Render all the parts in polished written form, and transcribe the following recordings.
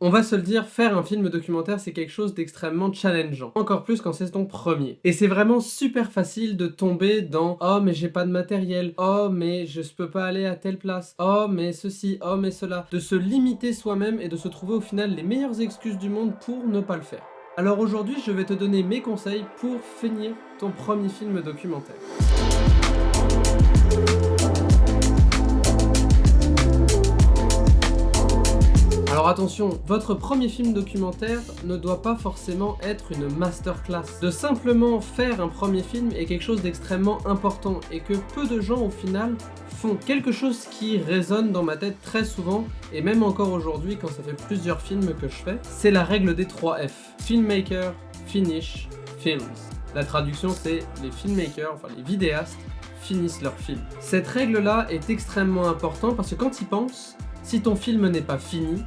On va se le dire, faire un film documentaire, c'est quelque chose d'extrêmement challengeant. Encore plus quand c'est ton premier. Et c'est vraiment super facile de tomber dans « Oh, mais j'ai pas de matériel. Oh, mais je peux pas aller à telle place. Oh, mais ceci. Oh, mais cela. » De se limiter soi-même et de se trouver au final les meilleures excuses du monde pour ne pas le faire. Alors aujourd'hui, je vais te donner mes conseils pour finir ton premier film documentaire. Alors attention, votre premier film documentaire ne doit pas forcément être une masterclass. De simplement faire un premier film est quelque chose d'extrêmement important et que peu de gens au final font. Quelque chose qui résonne dans ma tête très souvent, et même encore aujourd'hui quand ça fait plusieurs films que je fais, c'est la règle des 3 F. Filmmaker, Finish, Films. La traduction c'est les filmmakers, enfin les vidéastes, finissent leur film. Cette règle-là est extrêmement importante parce que quand ils pensent, si ton film n'est pas fini,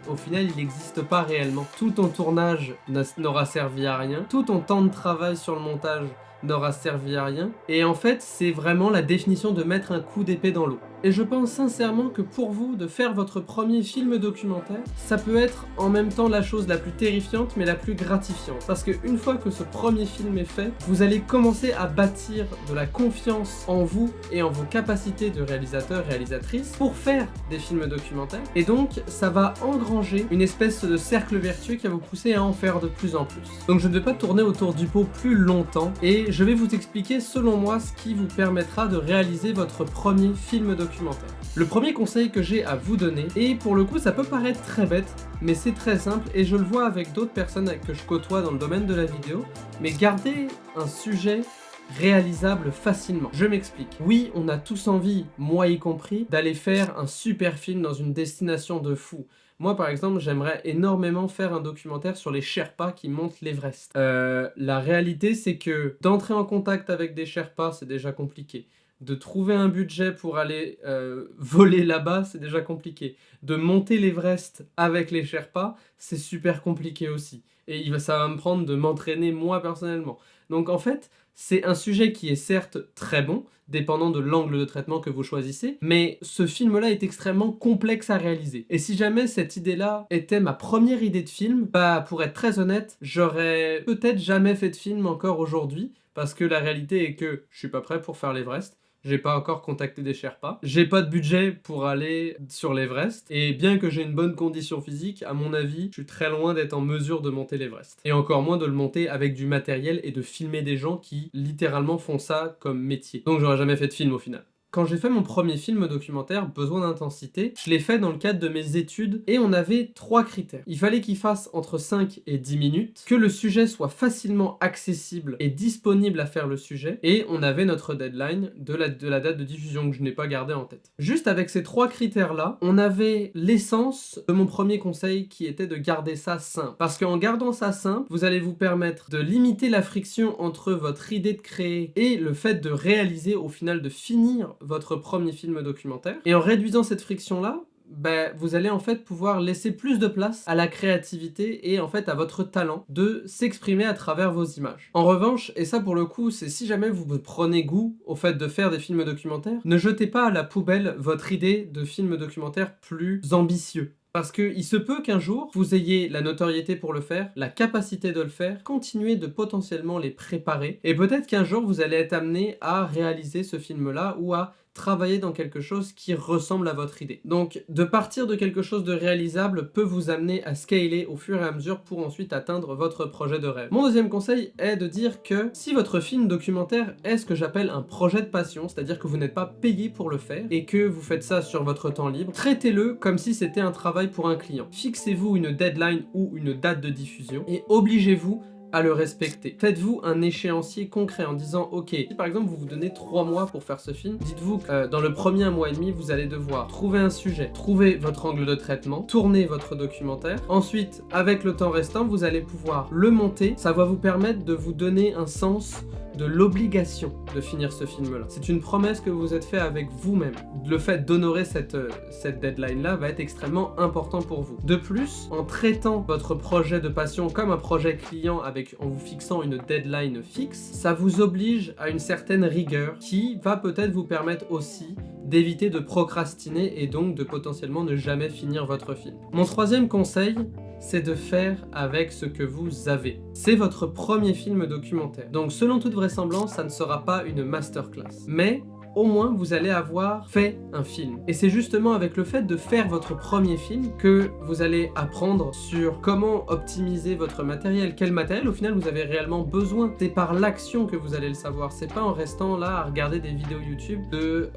au final il n'existe pas réellement. Tout ton tournage n'aura servi à rien, tout ton temps de travail sur le montage n'aura servi à rien, et en fait c'est vraiment la définition de mettre un coup d'épée dans l'eau. Et je pense sincèrement que pour vous, de faire votre premier film documentaire, ça peut être en même temps la chose la plus terrifiante mais la plus gratifiante. Parce qu'une fois que ce premier film est fait, vous allez commencer à bâtir de la confiance en vous et en vos capacités de réalisateur, réalisatrice pour faire des films documentaires. Et donc, ça va engranger une espèce de cercle vertueux qui va vous pousser à en faire de plus en plus. Donc je ne vais pas tourner autour du pot plus longtemps et je vais vous expliquer selon moi ce qui vous permettra de réaliser votre premier film documentaire. Le premier conseil que j'ai à vous donner, et pour le coup ça peut paraître très bête, mais c'est très simple et je le vois avec d'autres personnes que je côtoie dans le domaine de la vidéo, mais gardez un sujet réalisable facilement. Je m'explique. Oui, on a tous envie, moi y compris, d'aller faire un super film dans une destination de fou. Moi, par exemple, j'aimerais énormément faire un documentaire sur les Sherpas qui montent l'Everest. La réalité, c'est que d'entrer en contact avec des Sherpas, c'est déjà compliqué. De trouver un budget pour aller voler là-bas, c'est déjà compliqué. De monter l'Everest avec les Sherpas, c'est super compliqué aussi. Et ça va me prendre de m'entraîner moi personnellement. Donc en fait, c'est un sujet qui est certes très bon, dépendant de l'angle de traitement que vous choisissez, mais ce film-là est extrêmement complexe à réaliser. Et si jamais cette idée-là était ma première idée de film, pour être très honnête, j'aurais peut-être jamais fait de film encore aujourd'hui, parce que la réalité est que je suis pas prêt pour faire l'Everest. J'ai pas encore contacté des Sherpas. J'ai pas de budget pour aller sur l'Everest. Et bien que j'ai une bonne condition physique, à mon avis, je suis très loin d'être en mesure de monter l'Everest. Et encore moins de le monter avec du matériel et de filmer des gens qui littéralement font ça comme métier. Donc j'aurais jamais fait de film au final. Quand j'ai fait mon premier film documentaire, Besoin d'intensité, je l'ai fait dans le cadre de mes études et on avait 3 critères. Il fallait qu'il fasse entre 5 et 10 minutes, que le sujet soit facilement accessible et disponible à faire le sujet, et on avait notre deadline de la date de diffusion que je n'ai pas gardé en tête. Juste avec ces 3 critères-là, on avait l'essence de mon premier conseil qui était de garder ça simple. Parce qu'en gardant ça simple, vous allez vous permettre de limiter la friction entre votre idée de créer et le fait de réaliser, au final de finir votre premier film documentaire. Et en réduisant cette friction-là, vous allez en fait pouvoir laisser plus de place à la créativité et en fait à votre talent de s'exprimer à travers vos images. En revanche, et ça pour le coup, c'est si jamais vous prenez goût au fait de faire des films documentaires, ne jetez pas à la poubelle votre idée de film documentaire plus ambitieux. Parce qu'il se peut qu'un jour, vous ayez la notoriété pour le faire, la capacité de le faire, continuez de potentiellement les préparer, et peut-être qu'un jour, vous allez être amené à réaliser ce film-là ou à travailler dans quelque chose qui ressemble à votre idée. Donc, de partir de quelque chose de réalisable peut vous amener à scaler au fur et à mesure pour ensuite atteindre votre projet de rêve. Mon deuxième conseil est de dire que si votre film documentaire est ce que j'appelle un projet de passion, c'est-à-dire que vous n'êtes pas payé pour le faire et que vous faites ça sur votre temps libre, traitez-le comme si c'était un travail pour un client. Fixez-vous une deadline ou une date de diffusion et obligez-vous à le respecter. Faites-vous un échéancier concret en disant ok, si par exemple vous vous donnez 3 mois pour faire ce film, dites-vous que dans le premier 1 mois et demi, vous allez devoir trouver un sujet, trouver votre angle de traitement, tourner votre documentaire. Ensuite, avec le temps restant, vous allez pouvoir le monter. Ça va vous permettre de vous donner un sens de l'obligation de finir ce film-là. C'est une promesse que vous vous êtes fait avec vous-même. Le fait d'honorer cette deadline-là va être extrêmement important pour vous. De plus, en traitant votre projet de passion comme un projet client en vous fixant une deadline fixe, ça vous oblige à une certaine rigueur qui va peut-être vous permettre aussi d'éviter de procrastiner et donc de potentiellement ne jamais finir votre film. Mon troisième conseil, c'est de faire avec ce que vous avez. C'est votre premier film documentaire. Donc selon toute vraisemblance, ça ne sera pas une masterclass. Mais au moins vous allez avoir fait un film. Et c'est justement avec le fait de faire votre premier film que vous allez apprendre sur comment optimiser votre matériel. Quel matériel au final vous avez réellement besoin. C'est par l'action que vous allez le savoir. C'est pas en restant là à regarder des vidéos YouTube de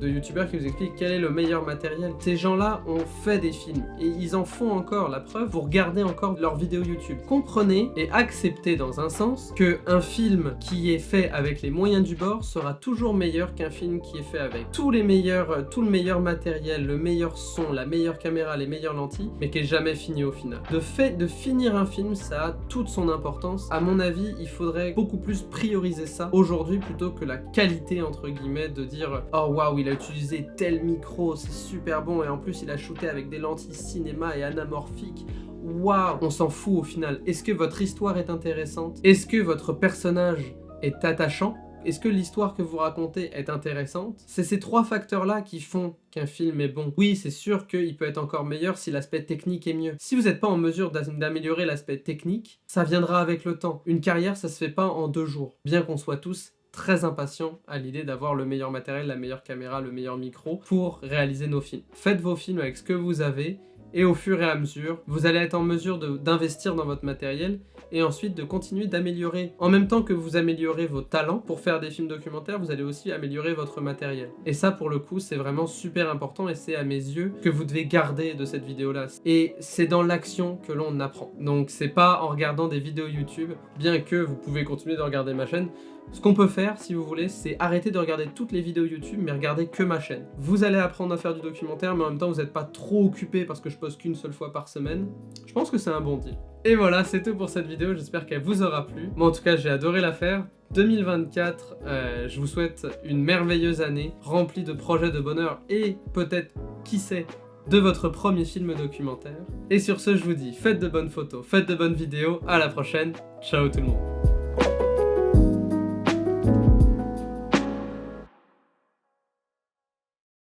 youtubeurs qui vous expliquent quel est le meilleur matériel. Ces gens-là ont fait des films et ils en font encore. La preuve, vous regardez encore leurs vidéos YouTube. Comprenez et acceptez dans un sens que un film qui est fait avec les moyens du bord sera toujours meilleur qu'un film qui est fait avec tout le meilleur matériel, le meilleur son, la meilleure caméra, les meilleures lentilles, mais qui est jamais fini au final. De finir un film, ça a toute son importance. À mon avis, il faudrait beaucoup plus prioriser ça aujourd'hui plutôt que la qualité entre guillemets de dire oh waouh, il a utilisé tel micro, c'est super bon et en plus il a shooté avec des lentilles cinéma et anamorphiques. Waouh, on s'en fout au final. Est-ce que votre histoire est intéressante? Est-ce que votre personnage est attachant? Est-ce que l'histoire que vous racontez est intéressante? C'est ces trois facteurs-là qui font qu'un film est bon. Oui, c'est sûr qu'il peut être encore meilleur si l'aspect technique est mieux. Si vous n'êtes pas en mesure d'améliorer l'aspect technique, ça viendra avec le temps. Une carrière, ça se fait pas en 2 jours. Bien qu'on soit tous très impatients à l'idée d'avoir le meilleur matériel, la meilleure caméra, le meilleur micro pour réaliser nos films. Faites vos films avec ce que vous avez et au fur et à mesure, vous allez être en mesure d'investir dans votre matériel et ensuite de continuer d'améliorer. En même temps que vous améliorez vos talents pour faire des films documentaires, vous allez aussi améliorer votre matériel. Et ça, pour le coup, c'est vraiment super important et c'est à mes yeux que vous devez garder de cette vidéo-là. Et c'est dans l'action que l'on apprend. Donc c'est pas en regardant des vidéos YouTube, bien que vous pouvez continuer de regarder ma chaîne. Ce qu'on peut faire, si vous voulez, c'est arrêter de regarder toutes les vidéos YouTube, mais regarder que ma chaîne. Vous allez apprendre à faire du documentaire, mais en même temps, vous n'êtes pas trop occupé parce que je poste qu'une seule fois par semaine. Je pense que c'est un bon deal. Et voilà, c'est tout pour cette vidéo, j'espère qu'elle vous aura plu. Moi, en tout cas, j'ai adoré la faire. 2024, je vous souhaite une merveilleuse année, remplie de projets de bonheur et peut-être, qui sait, de votre premier film documentaire. Et sur ce, je vous dis, faites de bonnes photos, faites de bonnes vidéos, à la prochaine, ciao tout le monde.